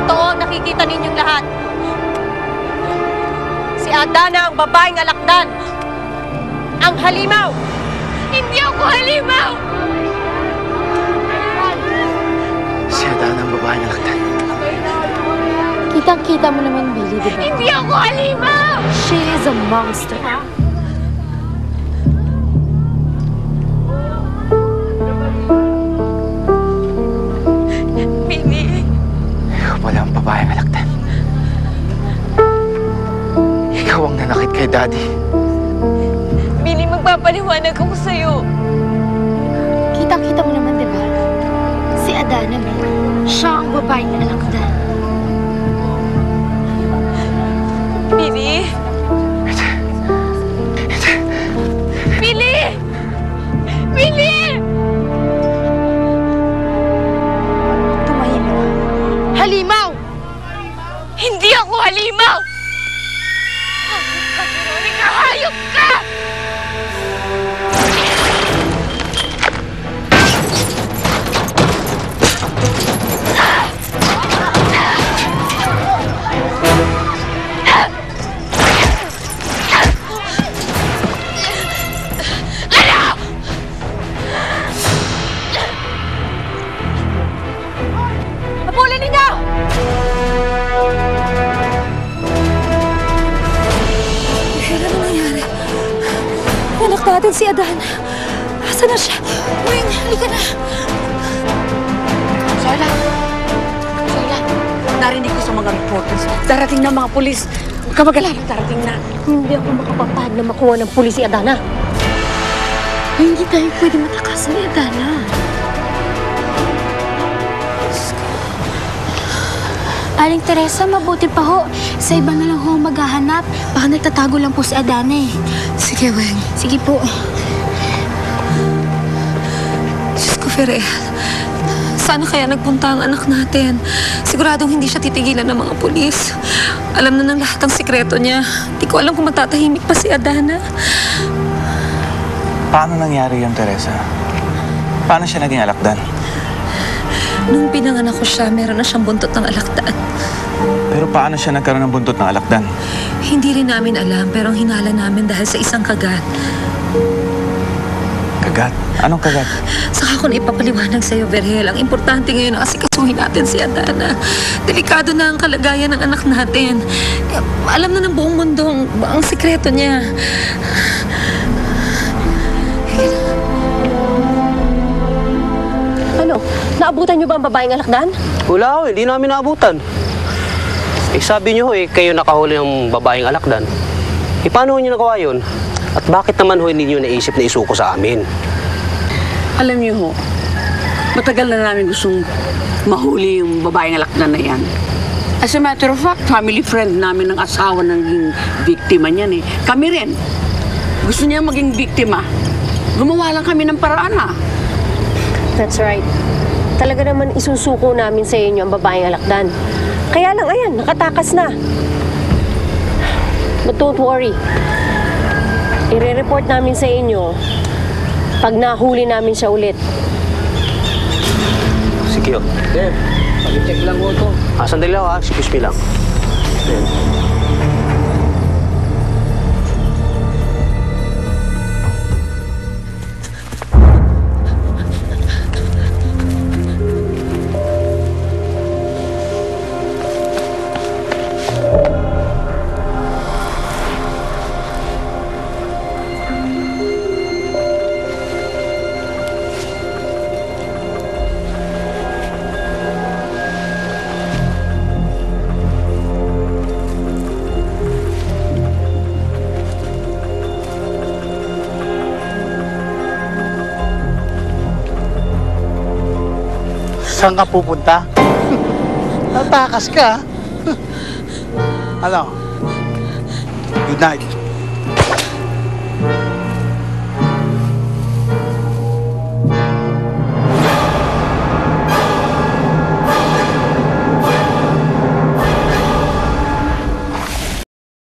totoo ang nakikita ninyong lahat. Si Adana ang babaeng alakdan. Ang halimaw! Hindi ako halimaw! Si Adana ang babaeng alakdan. Kitang-kita mo naman, Billy, di ba? Hindi ako halimaw! She is a monster. Billy! Ikaw pala ang babaeng alakdan. Ikaw ang nanakit kay Daddy. Billy, magpapaliwanag ako sa'yo. Kitang-kita mo naman, di ba? Si Adana, siya ang babaeng alakdan. Billy? Billy! Billy! Tumahimik ka. Halimaw! Hindi ako halimaw! Hayop ka, Veronica! Hayop ka! Habulin ninyo! Ano nangyari? Anak natin si Adana. Asan na siya? Wing, halika na. Sola! Sola! Narinig ko sa mga reporters. Darating na mga pulis. Huwag ka mag-alala, darating na. Hindi ako makapapahad na makuha ng pulis si Adana. Hindi tayo pwede matakasan ni Adana. Aling Teresa, mabuti pa ho. Sa iba na lang ho maghahanap. Baka nagtatago lang po si Adana eh. Sige, Weng. Sige po. Diyos ko, Ferel. Sana kaya nagpunta ang anak natin. Siguradong hindi siya titigilan ng mga pulis. Alam na ng lahat ang sikreto niya. Di ko alam kung matatahimik pa si Adana. Paano nangyari yun, Teresa? Paano siya naging alakdan? Nung pinanganak ko siya, meron na siyang buntot ng alakdan. Pero paano siya nagkaroon ng buntot ng alakdan? Hindi rin namin alam, pero ang hinala namin dahil sa isang kagat. Kagat? Anong kagat? Saka ko na ipapaliwanag sa'yo, Verhel. Ang importante ngayon na asikasuhin natin si Adana. Delikado na ang kalagayan ng anak natin. Alam na ng buong mundo ang sikreto niya. Ano? Naabutan niyo ba ang babaeng alakdan? Wala ho, hindi namin naabutan. Eh sabi niyo ho, kayo nakahuli ng babaeng alakdan. Eh paano ho niyo nagawa yun? At bakit naman ho hindi niyo naisip na isuko sa amin? Alam niyo ho, matagal na namin gustong mahuli yung babaeng alakdan na yan. As a matter of fact, family friend namin ng asawa ng naging biktima niyan eh. Kami rin. Gusto niya maging biktima. Gumawa lang kami ng paraan ha. That's right. Talaga naman isusuko namin sa inyo ang babaeng alakdan. Kaya lang, ayan, nakatakas na. But don't worry. I-report namin sa inyo pag nahuli namin siya ulit. Sige ho. Sir, pag-check lang ho ito. Sandali lang ha, excuse me lang. Ayan. Saan ka pupunta? Tatakas ka. Ano? Good night.